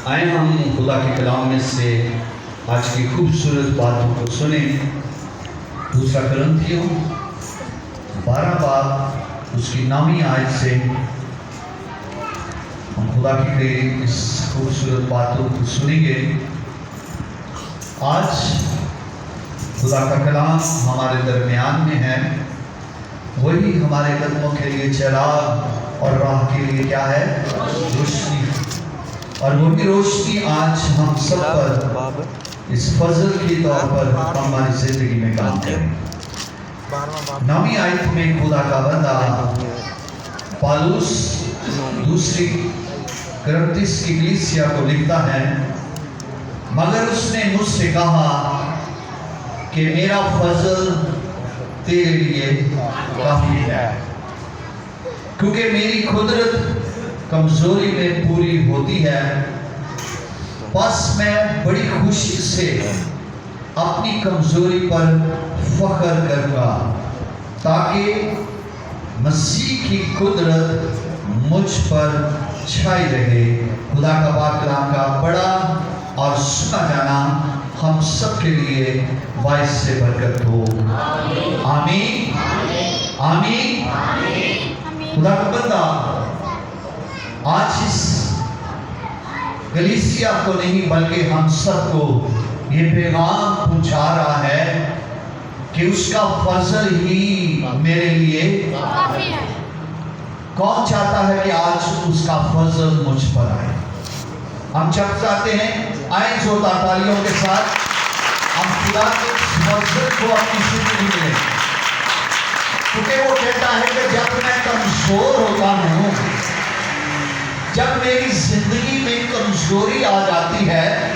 آئے ہم خدا کے کلام میں سے آج کی خوبصورت باتوں کو سنیں۔ دوسرا کرنتھیوں 12 باب اس کی نامی آیت سے ہم خدا کی اس خوبصورت باتوں کو سنیں گے۔ آج خدا کا کلام ہمارے درمیان میں ہے، وہی ہمارے قدموں کے لیے چراغ اور راہ کے لیے کیا ہے؟ روشنی۔ اور وہی روشنی آج ہم سب پر اس فضل کی طور پر ہماری زندگی میں کام کریں۔ نامی آیت میں خدا کا بندہ پالوس دوسری کرنتھیس کی کلیسیا کو لکھتا ہے، مگر اس نے مجھ سے کہا کہ میرا فضل تیرے لیے کافی ہے، کیونکہ میری قدرت کمزوری میں پوری ہوتی ہے۔ بس میں بڑی خوشی سے اپنی کمزوری پر فخر کروں گا، تاکہ مسیح کی قدرت مجھ پر چھائی رہے۔ خدا کا پاک کلام کا بڑا اور سنا جانا ہم سب کے لیے باعث سے برکت ہو۔ آمین آمین۔ خدا کا بندہ آج اس کلیسیا کو نہیں بلکہ ہم سب کو یہ پیغام پہنچا رہا ہے کہ اس کا فضل ہی میرے لیے کافی ہے۔ کون چاہتا ہے کہ آج اس کا فضل مجھ پر آئے؟ ہم چاہتے ہیں، آئیں زوردار تالیوں کے ساتھ ہم خدا کے فضل کو اپنی زندگی میں لیں، کیونکہ وہ کہتا ہے کہ جب میں کمزور ہوتا ہوں، جب میری زندگی میں کمزوری آ جاتی ہے،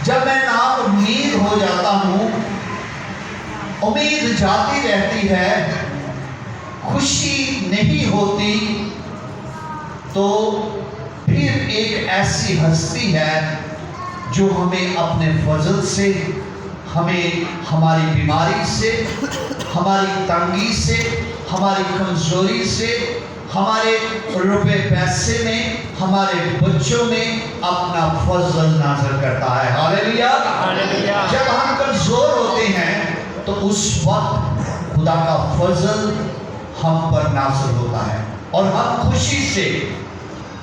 جب میں نا امید ہو جاتا ہوں، امید جاتی رہتی ہے، خوشی نہیں ہوتی، تو پھر ایک ایسی ہستی ہے جو ہمیں اپنے فضل سے، ہمیں ہماری بیماری سے، ہماری تنگی سے، ہماری کمزوری سے، ہمارے روپے پیسے میں، ہمارے بچوں میں اپنا فضل نازل کرتا ہے۔ ہاللیلویہ۔ جب ہم کمزور ہوتے ہیں تو اس وقت خدا کا فضل ہم پر نازل ہوتا ہے اور ہم خوشی سے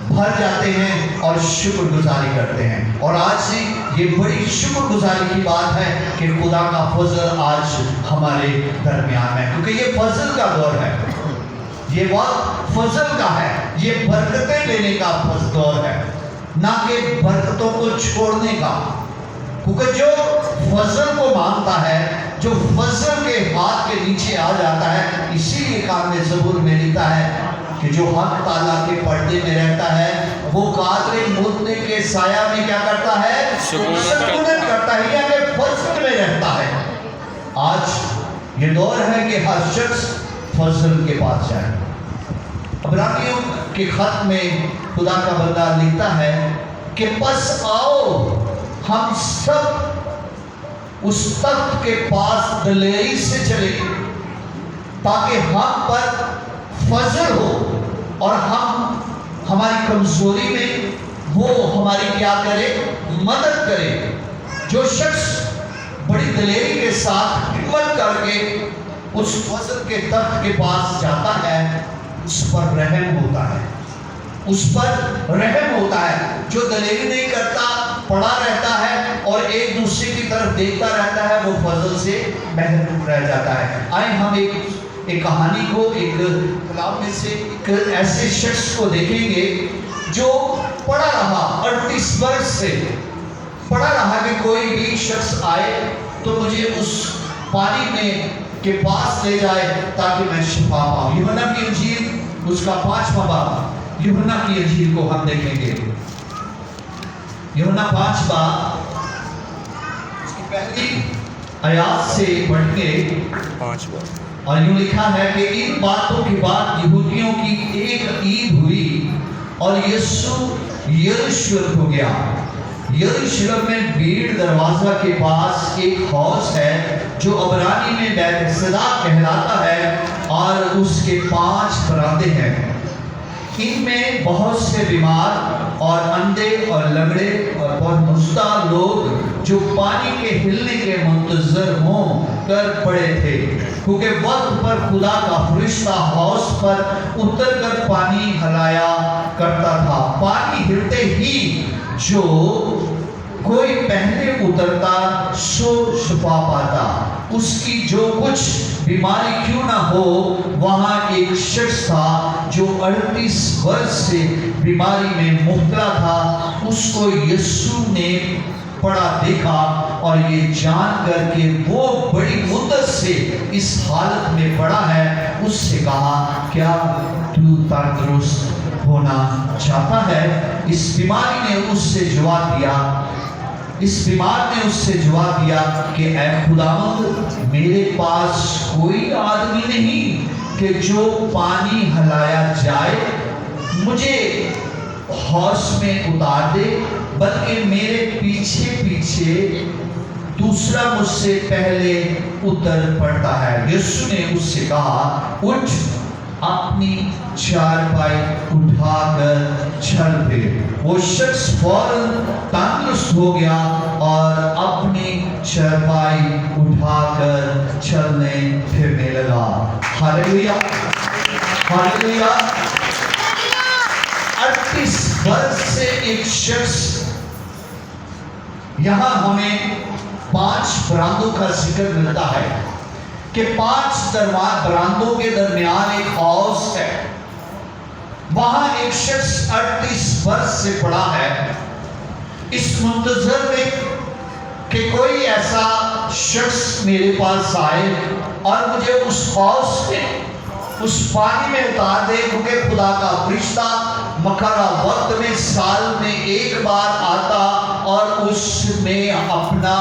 بھر جاتے ہیں اور شکر گزاری کرتے ہیں۔ اور آج یہ بڑی شکر گزاری کی بات ہے کہ خدا کا فضل آج ہمارے درمیان ہے، کیونکہ یہ فضل کا دور ہے، یہ وقت فضل کا ہے، یہ برکتیں لینے کا دور ہے، نہ کہ برکتوں کو چھوڑنے کا۔ کیونکہ جو فضل کو مانگتا ہے، جو فضل کے ہاتھ کے نیچے آ جاتا ہے، اسی لیے کام زبور میں لکھا ہے کہ جو حق تعالیٰ کے پردے میں رہتا ہے وہ قادر مطلق کے سایہ میں کیا کرتا ہے؟ سکونت کرتا ہے، یعنی فضل میں رہتا ہے۔ آج یہ دور ہے کہ ہر شخص فضل کے پاس جائے۔ عبرانیوں کے خط میں خدا کا بندہ لکھتا ہے کہ پس آؤ ہم سب اس تخت کے پاس دلیری سے چلے، تاکہ ہم پر فضل ہو اور ہم ہماری کمزوری میں وہ ہماری کیا کرے؟ مدد کرے۔ جو شخص بڑی دلیری کے ساتھ ہمت کر کے اس فضل کے تخت کے پاس جاتا ہے، اس پر رحم ہوتا ہے، اس پر رحم ہوتا ہے۔ جو دلیری نہیں کرتا، پڑا رہتا ہے اور ایک دوسرے کی طرف دیکھتا رہتا ہے، وہ فضل سے محروم رہ جاتا ہے۔ آئیں ہم ایک کہانی کو، ایک کلام میں سے ایک ایسے شخص کو دیکھیں گے جو پڑا رہا 38 برس سے، پڑا رہا کہ کوئی بھی شخص آئے تو مجھے اس پانی میں کے پاس لے جائے تاکہ میں شفا پاؤں۔ یوحنا کی انجیل اس کا 5واں باب، یوحنا کی انجیل کو ہم دیکھیں گے۔ یوحنا 5 باب اس کی پہلی آیات سے پڑھ کے 5 باب، اور یوں لکھا ہے کہ ان باتوں کے بعد یہودیوں کی ایک عید ہوئی اور یسوع یروشلم ہو گیا۔ یروشلم میں بھیڑ دروازہ کے پاس ایک حوض ہے جو عبرانی میں بیت صدا کہلاتا ہے، اور اس کے 5 برندے ہیں۔ ان میں بہت سے بیمار اور اندھے اور لنگڑے اور بہت مزدار لوگ جو پانی کے ہلنے کے منتظر ہوں کر پڑے تھے، کیونکہ وقت پر خدا کا فرشتہ حوض پر اتر کر پانی ہلایا کرتا تھا۔ پانی ہلتے ہی جو کوئی پہلے اترتا سو شفا پاتا۔ اس کی جو کچھ بیماری کیوں نہ ہو، وہاں ایک شخص تھا جو 38 برس سے بیماری میں مبتلا تھا۔ اس کو یسوع نے پڑا دیکھا اور یہ جان کر کہ وہ بڑی مدت سے اس حالت میں پڑا ہے، اس سے کہا، کیا تو تندرست ہونا چاہتا ہے؟ اس بیماری نے اس سے جواب دیا کہ اے خداوند، میرے پاس کوئی آدمی نہیں کہ جو پانی ہلایا جائے مجھے حوض میں اتار دے، بلکہ میرے پیچھے پیچھے دوسرا مجھ سے پہلے اتر پڑتا ہے۔ یسوع نے اس سے کہا، اٹھ، اپنی چارپائی اٹھا کر چل پھر۔ وہ شخص فوراً تندرست ہو گیا اور اپنی چارپائی اٹھا کر چلنے پھرنے لگا۔ Hallelujah, hallelujah. 38 برس سے ایک شخص، یہاں ہمیں 5 برآمدوں کا ذکر ملتا ہے کہ 5 برآمدوں کے درمیان ایک حوض ہے۔ وہاں ایک شخص 38 برس سے پڑا ہے، اس منتظر میں کہ کوئی ایسا شخص میرے پاس آئے اور مجھے اس حوض میں، اس پانی میں اتار دے، کیونکہ خدا کا فرشتہ مقررہ وقت میں سال میں ایک بار آتا اور اس میں اپنا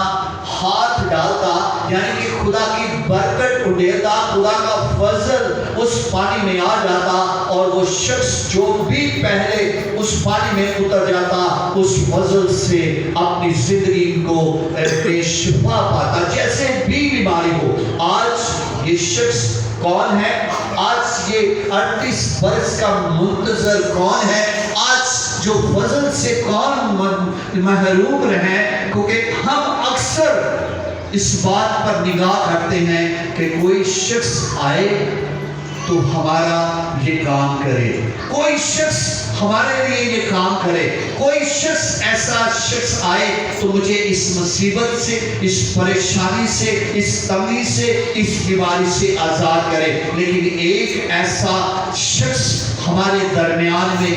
ہاتھ ڈالتا، یعنی کہ خدا کی برکت اڈیرتا، خدا کا فضل اس پانی میں آ جاتا اور وہ شخص جو بھی پہلے اس پانی میں اتر جاتا اس فضل سے اپنی زندگی کو شفا پاتا، جیسے بھی بیماری ہو۔ آج یہ شخص کون ہے؟ آج یہ 38 برس کا منتظر کون ہے؟ آج جو فضل سے کون محروم رہے؟ کیونکہ ہم اکثر اس بات پر نگاہ کرتے ہیں کہ کوئی شخص آئے تو ہمارا یہ کام کرے، کوئی شخص ہمارے لیے یہ کام کرے، کوئی شخص ایسا شخص آئے تو مجھے اس مصیبت سے، اس پریشانی سے، اس تنگی سے، اس بیماری سے آزاد کرے۔ لیکن ایک ایسا شخص ہمارے درمیان میں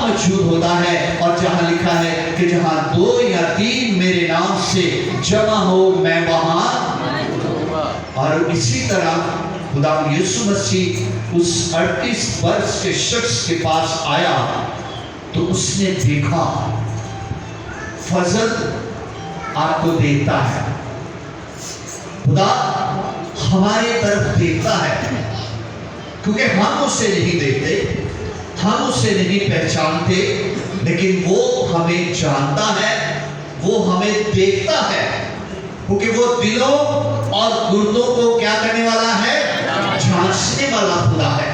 موجود ہوتا ہے، اور جہاں لکھا ہے کہ جہاں 2 یا 3 میرے نام سے جمع ہو میں وہاں، اور اسی طرح خدا یسوع مسیح اس 38 برس کے شخص کے پاس آیا تو اس نے دیکھا فضل آپ کو دیکھتا ہے، خدا ہماری طرف دیکھتا ہے، کیونکہ ہم اسے نہیں دیکھتے، ہم اسے نہیں پہچانتے، لیکن وہ ہمیں جانتا ہے، وہ ہمیں دیکھتا ہے، کیونکہ وہ دلوں اور گردوں کو کیا کرنے والا ہے؟ جانچنے والا خدا ہے۔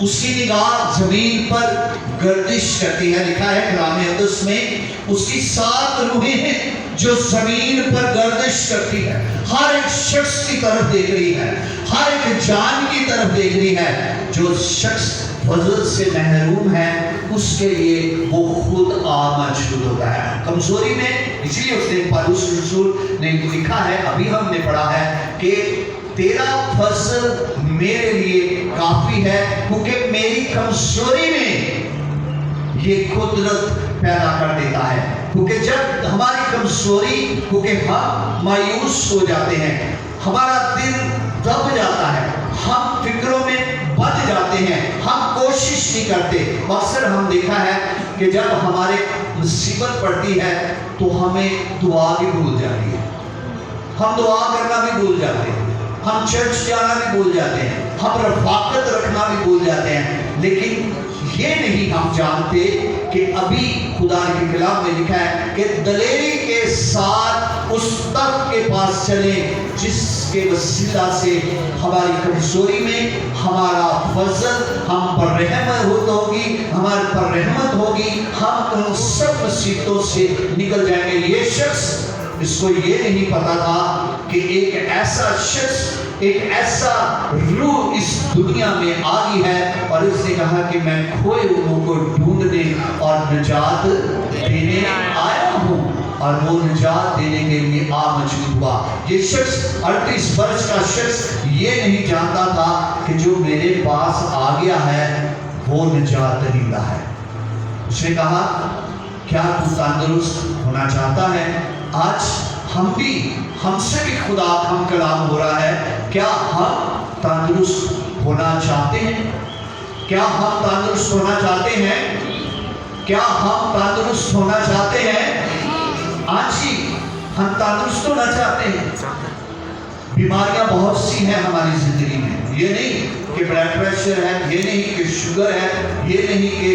اس کی نگاہ زمین پر گردش کرتی ہے، لکھا ہے کلام اقدس میں اس کی 7 روحیں ہیں جو زمین پر گردش کرتی ہے، ہر ایک شخص کی طرف دیکھ رہی ہے، ہر ایک جان کی طرف دیکھ رہی ہے۔ جو شخص فضل سے محروم ہے اس کے لیے وہ خود موجود ہوتا ہے کمزوری میں۔ اس لیے اس نے پالوس رسول نے لکھا ہے، ابھی ہم نے پڑھا ہے کہ تیرا فضل میرے لیے کافی ہے، کیونکہ میری کمزوری میں یہ قدرت پیدا کر دیتا ہے۔ کیونکہ جب ہماری کمزوری، کیونکہ ہم مایوس ہو جاتے ہیں، ہمارا دل دب جاتا ہے، ہم فکروں میں بندھ جاتے ہیں، ہم کوشش نہیں کرتے۔ اکثر ہم دیکھا ہے کہ جب ہمارے مصیبت پڑتی ہے تو ہمیں دعا بھی بھول جاتی ہے، ہم دعا کرنا بھی بھول جاتے ہیں، ہم چرچ جانا بھی بھول جاتے ہیں، ہم رفاقت رکھنا بھی بھول جاتے ہیں، لیکن یہ نہیں ہم جانتے کہ ابھی خدا کے کلام میں لکھا ہے کہ دلیری کے ساتھ اس تخت کے پاس چلیں جس کے وسیلہ سے ہماری کمزوری میں ہمارا فضل، ہم پر رحمت ہوگی، ہمارے پر رحمت ہوگی، ہم ان سب مصیبتوں سے نکل جائیں گے۔ یہ شخص، اس کو یہ نہیں پتا تھا کہ ایک ایسا شخص، ایک ایسا روح اس دنیا میں آگی ہے، اور اس نے کہا کہ میں کھوئے ہوئے کو ڈھونڈنے اور نجات دینے آیا ہوں، اور وہ نجات دینے کے لیے موجود ہوا۔ یہ شخص 38 برس کا شخص یہ نہیں جانتا تھا کہ جو میرے پاس آ گیا ہے وہ نجات دہندہ ہے۔ اس نے کہا کیا تو تندرست ہونا چاہتا ہے؟ آج ہم سے بھی خدا ہم کلام ہو رہا ہے، کیا ہم تندرست ہونا چاہتے ہیں؟ کیا ہم تندرست ہونا چاہتے ہیں؟ کیا ہم تندرست ہونا چاہتے ہیں؟ آج ہی ہم تندرست ہونا چاہتے ہیں۔ بیماریاں بہت سی ہیں ہماری زندگی میں، یہ نہیں کہ بلڈ پریشر ہے، یہ نہیں کہ شوگر ہے، یہ نہیں کہ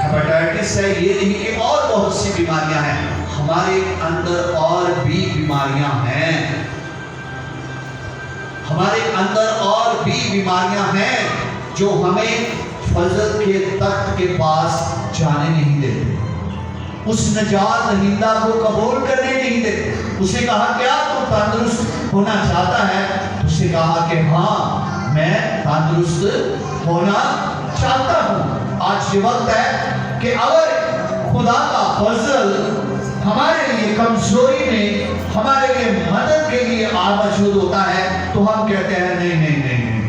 ہیپاٹائٹس ہے، یہ نہیں کہ اور بہت سی بیماریاں ہیں۔ ہمارے اندر اور بھی بیماریاں ہیں، ہمارے اندر اور بھی بیماریاں ہیں جو ہمیں فضل کے تخت کے پاس جانے نہیں دیتے، اس نجات دہندہ کو قبول کرنے نہیں دیتے۔ اس نے کہا کیا تو تندرست ہونا چاہتا ہے؟ اس نے کہا کہ ہاں میں تندرست ہونا چاہتا ہوں۔ آج یہ وقت ہے کہ اگر خدا کا فضل ہمارے لیے کمزوری میں ہمارے لیے مدد کے لیے موجود ہوتا ہے تو ہم کہتے ہیں نہیں،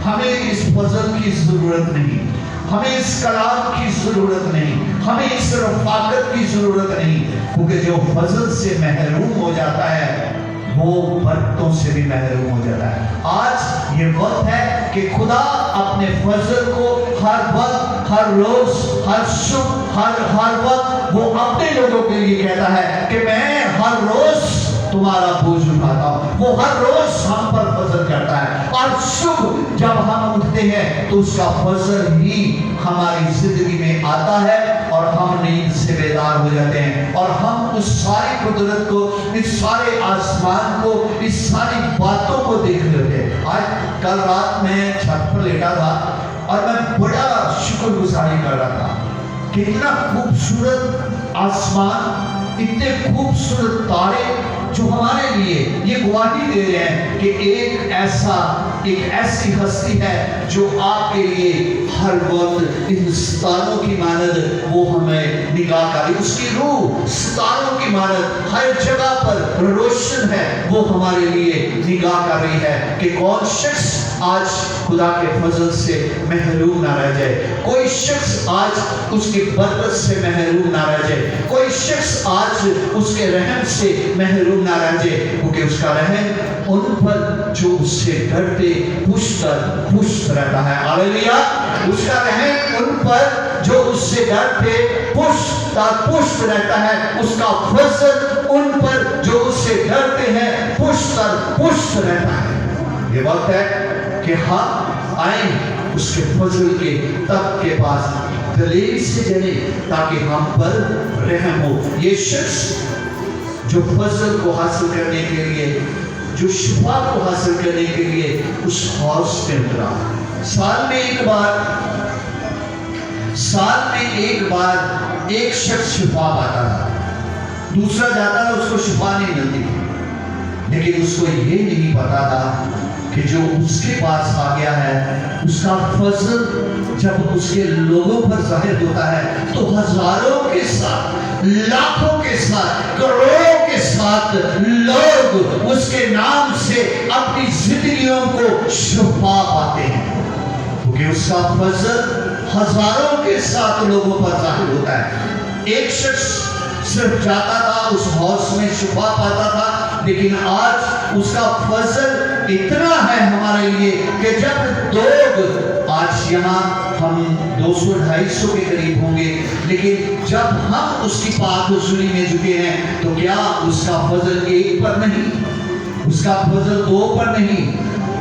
ہمیں اس فضل کی ضرورت نہیں، ہمیں اس کلام کی ضرورت نہیں، ہمیں اس رفاقت کی ضرورت نہیں، کیونکہ جو فضل سے محروم ہو جاتا ہے وہ برکتوں سے بھی محروم ہو جاتا ہے۔ آج یہ وقت ہے کہ خدا اپنے فضل کو ہر وقت، ہر روز، ہر صبح، ہر وقت وہ اپنے لوگوں کے لیے کہتا ہے کہ میں ہر روز تمہارا بوجھ اٹھاتا ہوں۔ وہ ہر روز ہم پر فضل کرتا ہے، اور صبح جب ہم اٹھتے ہیں تو اس کا فضل ہی ہماری زندگی میں آتا ہے اور ہم نیند سے بیدار ہو جاتے ہیں، اور ہم اس ساری قدرت کو، اس سارے آسمان کو، اس ساری باتوں کو دیکھ لیتے ہیں۔ آج کل رات میں چھت پر لیٹا تھا اور میں بڑا شکر گزاری کر رہا تھا کہ اتنا خوبصورت آسمان، اتنے خوبصورت تارے جو ہمارے لیے یہ گواہی دے رہے ہیں کہ ایک ایسی ہستی ہے جو آپ کے لیے ہر وقت ان ستاروں کی مانند وہ ہمیں نگاہ کر رہی ہے۔ اس کی روح ستاروں کی مانند ہر جگہ پر روشن ہے، وہ ہمارے لیے نگاہ کر رہی ہے کہ کون شخص آج خدا کے فضل سے محروم نہ رہ جائے، کوئی شخص آج اس کی برکت سے محروم نہ رہ جائے، کوئی شخص آج اس کے رحم سے محروم نہ رہ جائے، کیونکہ اس کا رحم ان پر جو اس سے ڈرتے پشت رہتا ہے۔ ہاللیلویا! اس کا رحم ان پر جو اس سے ڈرتے پشت رہتا ہے، اس کا فضل ان پر جو اس سے ڈرتے ہیں پشت رہتا ہے۔ یہ وقت ہے کہ ہم آئیں اس کے فضل کے تخت کے پاس دلیل سے چلیں تاکہ ہم پر رحم ہو۔ یہ شخص جو فضل کو حاصل کرنے کے لیے، جو شفا کو حاصل کرنے کے لیے اس ہاؤس میں اترا، سال میں ایک بار ایک شخص شفا پاتا تھا، دوسرا جاتا تھا اس کو شفا نہیں ملتی، لیکن اس کو یہ نہیں پتا تھا کہ جو اس کے پاس آ گیا ہے اس کا فضل جب اس کے لوگوں پر ظاہر ہوتا ہے تو ہزاروں کے ساتھ، لاکھوں کے ساتھ، کروڑوں کے ساتھ لوگ اس کے نام سے اپنی زندگیوں کو شفا پاتے ہیں، کیونکہ اس کا فضل ہزاروں کے ساتھ لوگوں پر ظاہر ہوتا ہے۔ ایک شخص صرف جاتا تھا اس ہاؤس میں شفا پاتا تھا، لیکن آج اس کا فضل اتنا ہے ہمارے لیے کہ جب لوگ، آج یہاں ہم 200-250 کے قریب ہوں گے، لیکن جب ہم اس کی پاک حضوری میں جھکے ہیں تو کیا اس کا فضل 1 پر نہیں، اس کا فضل 2 پر نہیں،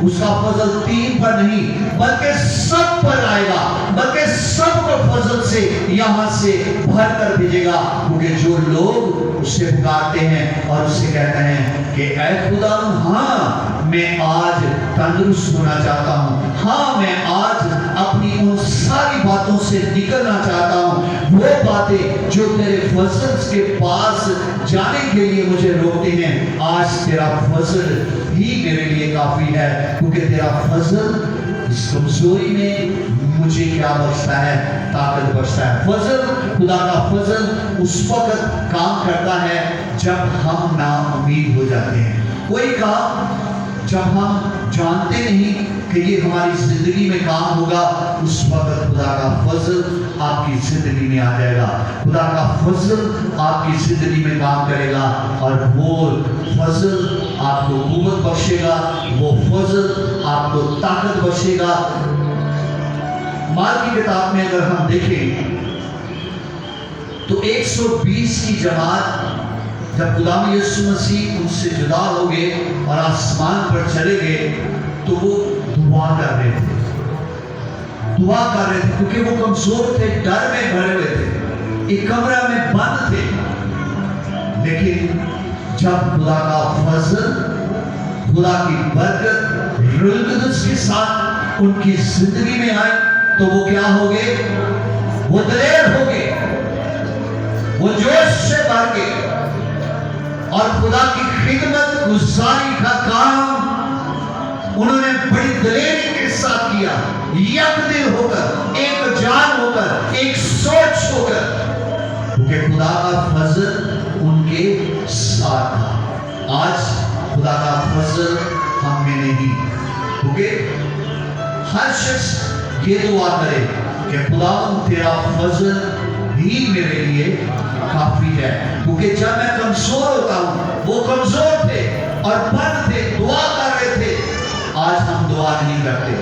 اس کا فضل 3 پر نہیں بلکہ سب پر آئے گا، بلکہ سب کو فضل سے یہاں سے بھر کر بھیجے گا، کیونکہ جو لوگ اسے پکارتے ہیں اور اسے کہتے ہیں کہ اے خدا ہاں میں آج تندرست ہونا چاہتا ہوں، ہاں میں آج اپنی ان ساری باتوں سے نکلنا چاہتا ہوں، وہ باتیں جو تیرے فضل کے پاس جانے کے لیے مجھے روکتی ہیں، آج تیرا فضل ہی میرے لیے کافی ہے، کیونکہ تیرا فضل اس کمزوری میں مجھے کیا بخشتا ہے؟ طاقت بخشتا ہے۔ فضل، خدا کا فضل اس وقت کام کرتا ہے جب ہم نا امید ہو جاتے ہیں۔ کوئی کام جب ہم جانتے نہیں کہ یہ ہماری زندگی میں کام ہوگا، اس وقت خدا کا فضل آپ کی زندگی میں آ جائے گا، خدا کا فضل آپ کی زندگی میں کام کرے گا، اور وہ فضل آپ کو قوت بخشے گا، وہ فضل آپ کو طاقت بخشے گا۔ مال کی کتاب میں اگر ہم دیکھیں تو 120 کی جماعت جب غلام یسوع مسیح ان سے جدا ہو گئے اور آسمان پر چلے گئے تو وہ دعا کر رہے تھے، دعا کر رہے تھے، کیونکہ وہ کمزور تھے، ڈر میں بھرے ہوئے تھے، ایک کمرہ میں بند تھے۔ لیکن جب خدا کا فضل، خدا کی برکت روح القدس کے ساتھ ان کی زندگی میں آئے تو وہ کیا ہو گئے؟ وہ دلیر ہو گئے، وہ جوش سے بھر گئے، اور خدا کی خدمت گزاری کا کام انہوں نے بڑی دلیری کے ساتھ کیا، یک دل ہو کر، ایک جان ہو کر، ایک سوچ ہو کر، کیونکہ خدا کا فضل ان کے ساتھ تھا۔ آج خدا کا فضل ہم میں نہیں، کیونکہ ہر شخص یہ دعا کرے کہ خدا تیرا فضل ہی میرے لیے کافی ہے، کیونکہ جب میں کمزور ہوتا ہوں، وہ کمزور تھے اور بند تھے، دعا کر رہے تھے، آج ہم دعا نہیں کرتے،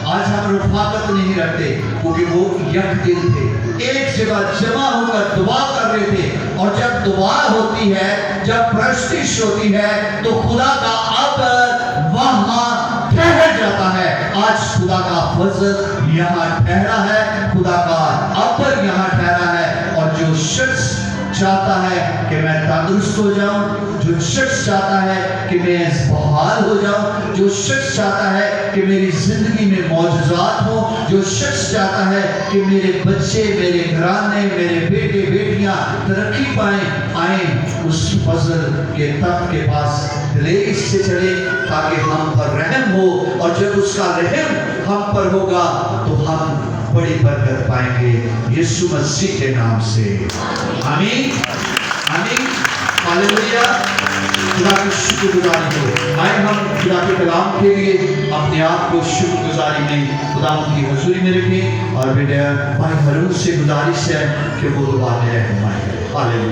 آج ہم رفاقت نہیں رکھتے، کیونکہ وہ یک دل تھے، ایک جگہ جمع ہو کر دعا کر رہے تھے، اور جب دعا ہوتی ہے، جب پرستش ہوتی ہے تو خدا کا عبر وہاں ٹھہر جاتا ہے۔ آج خدا کا فضل یہاں ٹھہرا ہے، خدا کا عبر یہاں ٹھہرا ہے، اور جو شخص چاہتا ہے کہ میں تندرست ہو جاؤں، جو شخص چاہتا ہے کہ میں بحال ہو جاؤں، جو شخص چاہتا ہے کہ میری زندگی میں معجزات ہوں، جو شخص چاہتا ہے کہ میرے بچے، میرے گھرانے، میرے بیٹے بیٹیاں ترقی آئیں، اس فضل کے تخت کے پاس دلیری سے چلے تاکہ ہم پر رحم ہو، اور جب اس کا رحم ہم پر ہوگا تو ہم بڑی برکت پائیں گے، یسوع مسیح کے نام سے، آمین آمین ہاللویا۔ خدا کی شکر گزاری ہو، آئے ہم خدا کے کلام کے لیے اپنے آپ کو شکر گزاری میں خدا کی حضوری میں رکھیں، اور بیٹا بھائی ہارون سے گزارش ہے کہ وہ دعا میں رہنمائی کرے۔ ہاللویا۔